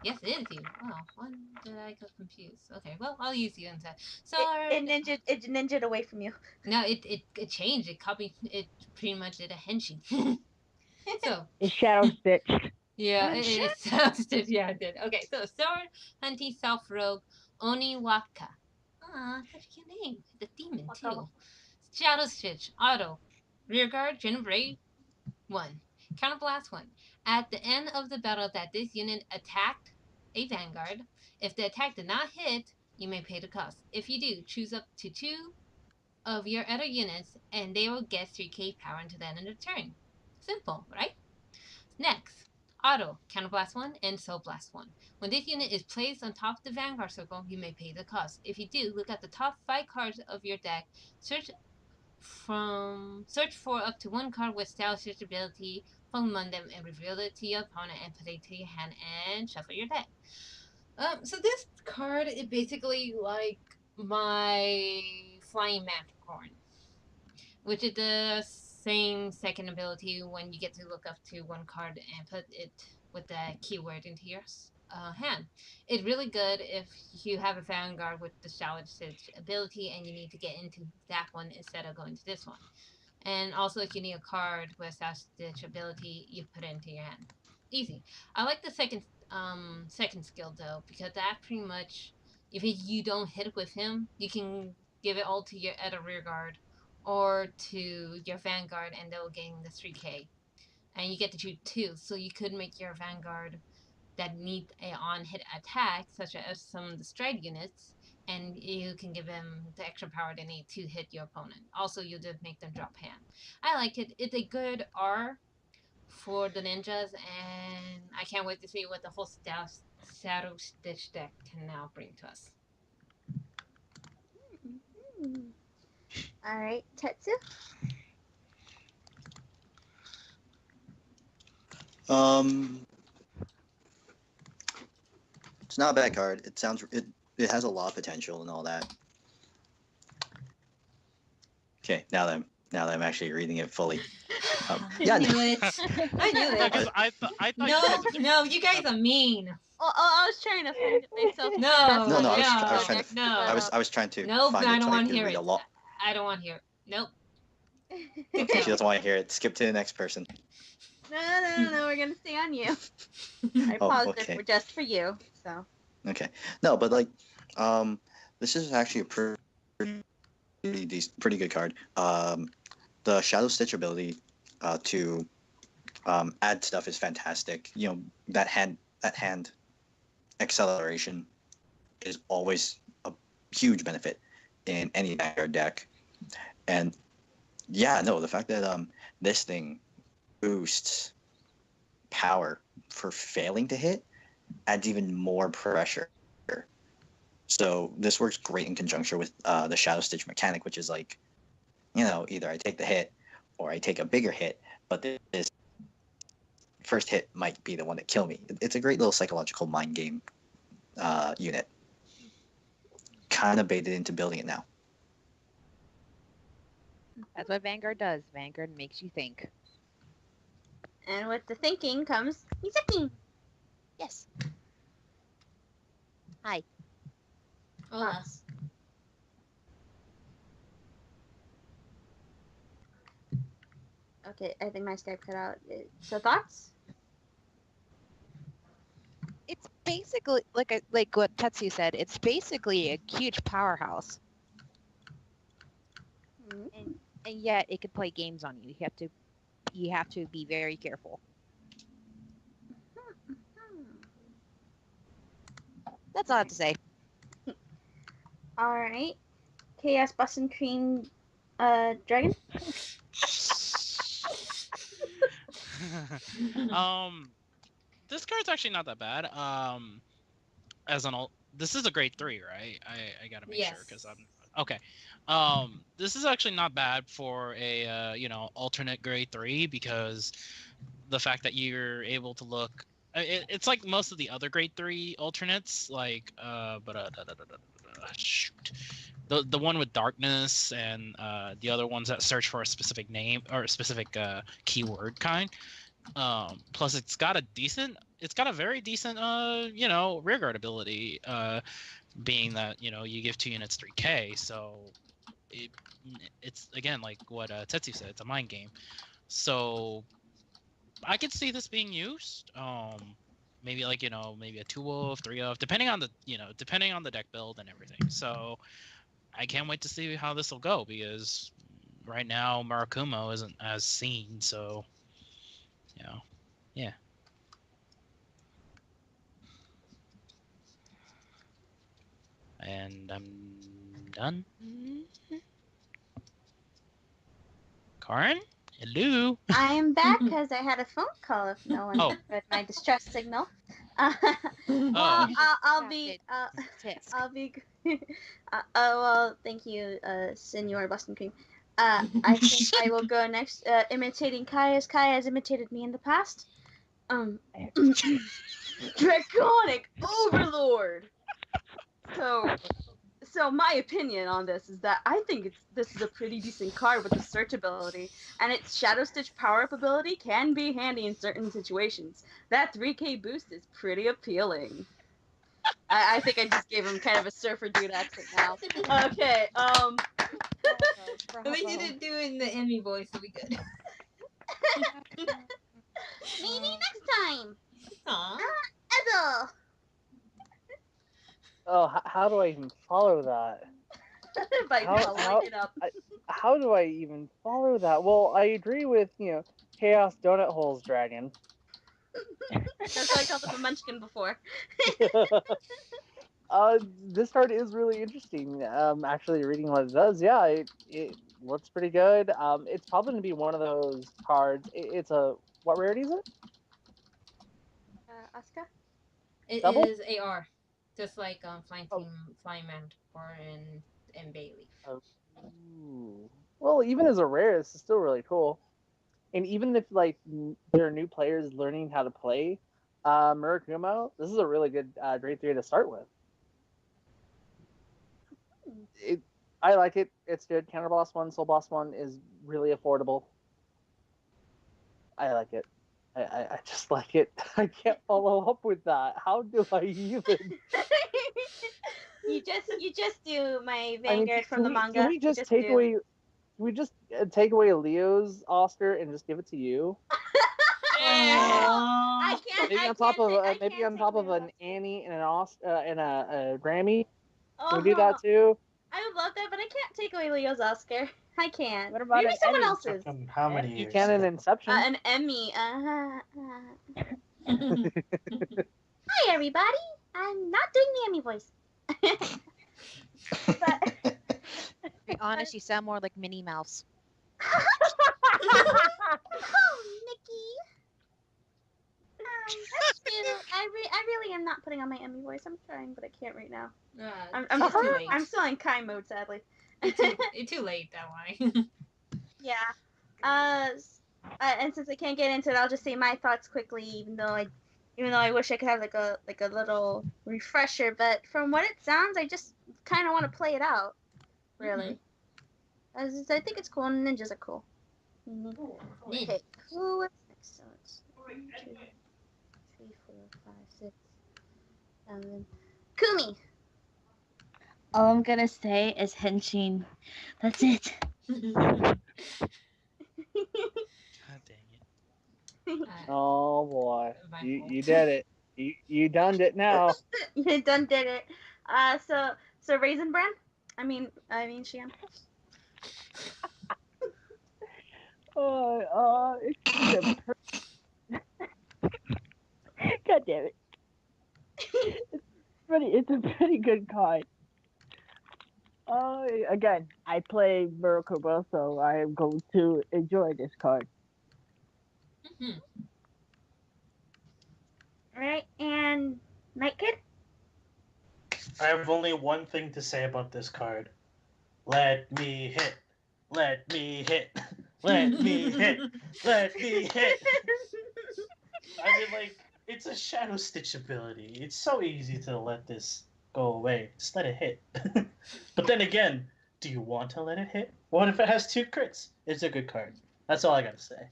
Yes, it is you. Oh, when did I get confused? Okay, well, I'll use you instead. Sword. It ninja'd away from you. No, it changed. It copied. It pretty much did a henshi. So. It's shadow stitched. Yeah, it sounded. Yeah, it did. Okay, so Sword Hunting Self Rogue Oniwaka. Ah, such a cute name. The demon too. Shadow Stitch Auto. Rearguard Generate 1. Counterblast 1. At the end of the battle that this unit attacked a vanguard, if the attack did not hit, you may pay the cost. If you do, choose up to 2 of your other units, and they will get 3k power until the end of the turn. Simple, right? Next, Auto, Counterblast 1, and Soul Blast 1. When this unit is placed on top of the Vanguard circle, you may pay the cost. If you do, look at the top 5 cards of your deck, search for up to 1 card with Style Search ability from among them, and reveal it to your opponent and put it to your hand and shuffle your deck. So this card is basically like my Flying Manticorn, which is the same second ability when you get to look up to 1 card and put it with the keyword into your hand. It's really good if you have a Vanguard with the Salvage Stitch ability and you need to get into that one instead of going to this one. And also if you need a card with Salvage Stitch ability, you put it into your hand. Easy. I like the second skill though, because that pretty much, if you don't hit with him, you can give it all to your other rear guard or to your Vanguard, and they'll gain the 3k. And you get to choose 2, so you could make your Vanguard that need a on-hit attack, such as some of the stride units, and you can give them the extra power they need to hit your opponent. Also, you did make them drop hand. I like it. It's a good R for the ninjas, and I can't wait to see what the whole Shadow Stitch deck can now bring to us. All right, Tetsu. It's not a bad card. It has a lot of potential and all that. Okay, now that I'm actually reading it fully. I knew it. I knew it. Because I thought you No, guys were no, you guys are mean. Oh, I was trying to find it myself. No, No, I was no, trying to no. I was trying to Nope, find I it don't so I want to could hear read it. a lot. I don't want to hear it. Nope. She doesn't want to hear it. Skip to the next person. No, we're gonna stay on you. I Oh, paused okay. it just for you. So. Okay. No, but like, this is actually a pretty good card. The Shadow Stitch ability, to add stuff is fantastic. You know, that hand acceleration is always a huge benefit in any Vanguard deck. And yeah, no, the fact that this thing boosts power for failing to hit adds even more pressure. So this works great in conjunction with the Shadow Stitch mechanic, which is like, you know, either I take the hit or I take a bigger hit, but this first hit might be the one that kill me. It's a great little psychological mind game unit. Kind of baited into building it now. That's what Vanguard does. Vanguard makes you think. And with the thinking comes Misaki. Yes. Hi. Hola. Thoughts? Okay, I think my Skype cut out. So thoughts? It's basically like what Tetsu said. It's basically a huge powerhouse, and yet it could play games on you. You have to be very careful. That's all I have to say. All right. Chaos Boston Cream Dragon. This card's actually not that bad. This is a grade 3, right? I gotta make sure because I'm okay. This is actually not bad for a alternate grade 3 because the fact that you're able to look. It's like most of the other grade 3 alternates, like shoot, the one with darkness and the other ones that search for a specific name or a specific keyword kind. Plus it's got a very decent rear guard ability, being that you give 2 units 3k, so it's again like what Tetsu said, it's a mind game. So I could see this being used. Maybe like maybe a 2 of 3 of, depending on the deck build and everything. So I can't wait to see how this will go because right now Murakumo isn't as seen, so yeah. And I'm done. Kourin? Hello. I am back because I had a phone call. If no one read my distress signal. Well, I'll be. Well, thank you, Senor Boston Cream. I think I will go next, imitating Kai as Kai has imitated me in the past. Draconic Overlord. So my opinion on this is that I think this is a pretty decent card with the search ability, and its Shadow Stitch power-up ability can be handy in certain situations. That 3k boost is pretty appealing. I think I just gave him kind of a surfer dude accent now. Okay, At least you didn't do it in the Emmy voice, so we good. Maybe next time. Aww. Edo. Oh, how do I even follow that? By following it up. How do I even follow that? Well, I agree with, Chaos Donut Holes Dragon. That's what I called him a munchkin before. This card is really interesting. Actually reading what it does, yeah, it looks pretty good. It's probably going to be one of those cards. It's a What rarity is it? Asuka? It Double? is AR, just like Flying Oh. Team, Flying Manticore, and Bayleaf. Ooh. Well, even as a rare, this is still really cool. And even if like there are new players learning how to play Murakumo, this is a really good grade 3 to start with. I like it. It's good. Counter Boss 1, Soul Boss 1 is really affordable. I like it. I just like it. I can't follow up with that. How do I even? you just do my I mean, Vanguard from the manga. Can we You just do. take away? Can we just take away Leo's Oscar and just give it to you? I can't. Maybe I on top can't of take- I maybe can't on take top of away an Annie and an and a Grammy. Oh, Can we do that too? I would love that, but I can't take away Leo's Oscar. I can't. What about Maybe an someone Emmy? else's. Took him how many You years? can in Inception. An Emmy. Hi, everybody. I'm not doing the Emmy voice. But To be honest, you sound more like Minnie Mouse. oh, Nikki. I really am not putting on my Emmy voice. I'm trying, but I can't right now. It's too late. I'm still in Kai mode, sadly. It's too late that way. Yeah. And since I can't get into it, I'll just say my thoughts quickly, even though I wish I could have like a little refresher. But from what it sounds, I just kind of want to play it out. Really. I think it's cool, and ninjas are cool. Okay, who was next? So it's 1, 2, 3, 4, 5, 6, 7. Kumi. All I'm gonna say is Henshin. That's it. God dang it. Oh boy, My you fault. did it. You done it now. You done did it. So Raisin Bran. I mean Shion. God damn it. It's a pretty good card. Again, I play Murakumo, so I am going to enjoy this card. Alright, and Night Kid? I have only one thing to say about this card. Let me hit. Let me hit. Let me hit. Let me hit. I mean, like, it's a Shadow Stitch ability. It's so easy to let this go away. Just let it hit. But then again, do you want to let it hit? What if it has 2 crits? It's a good card. That's all I gotta say.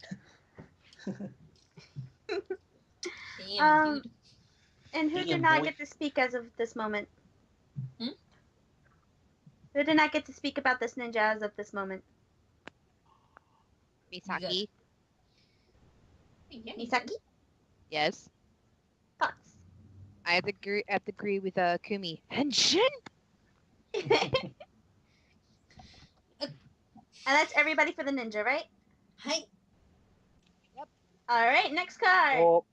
Damn, dude. And who Damn, did not boy. get to speak as of this moment? Hmm? Who did not get to speak about this ninja as of this moment? Misaki. Misaki? Yes. Thoughts? I have to agree with Kumi. Henshin. And that's everybody for the ninja, right? Hi. Alright, next card. Oh,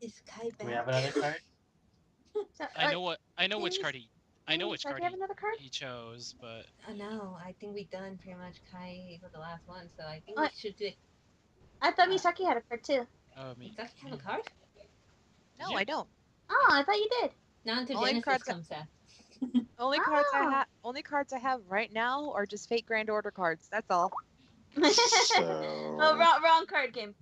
Is Kai back? Do we have another card? So, I know which Denise- card Denise, do you have another card? he chose, but No, I think we done pretty much Kai for the last one, so I think What? we should do it. I thought Misaki had a card too. me. Does he have a card? No, Yeah. I don't. Oh, I thought you did. Not until Only Genesis cards comes out. Only cards I have right now are just Fate Grand Order cards. That's all. So Oh, wrong card game.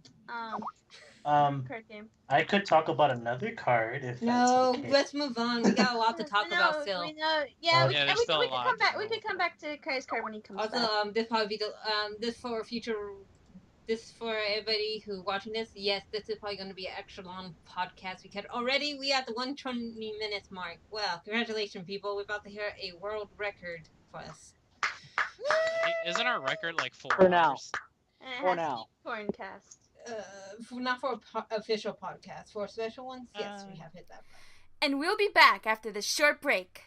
Card game. I could talk about another card if that's No, okay. let's move on. We got a lot to talk about still. We know. Yeah, we, Yeah, and there's we, still we a could lot come to back. go We could come back to Kai's card when he comes Also, back. this probably be the this for future. This for everybody who watching this. Yes, this is probably going to be an extra long podcast because already we at the 120 minutes mark. Well, congratulations, people! We're about to hear a world record for us. Isn't our record like 4 For now. hours? And it For has now. to be Kourin cast. Not for official podcast. For special ones, yes, we have hit that. And we'll be back after this short break.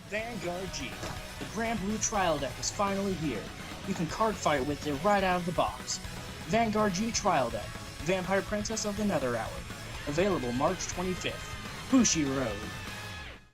Vanguard G. The Grand Blue Trial Deck is finally here. You can card fight with it right out of the box. Vanguard G Trial Deck. Vampire Princess of the Nether Hour. Available March 25th. Bushi Road.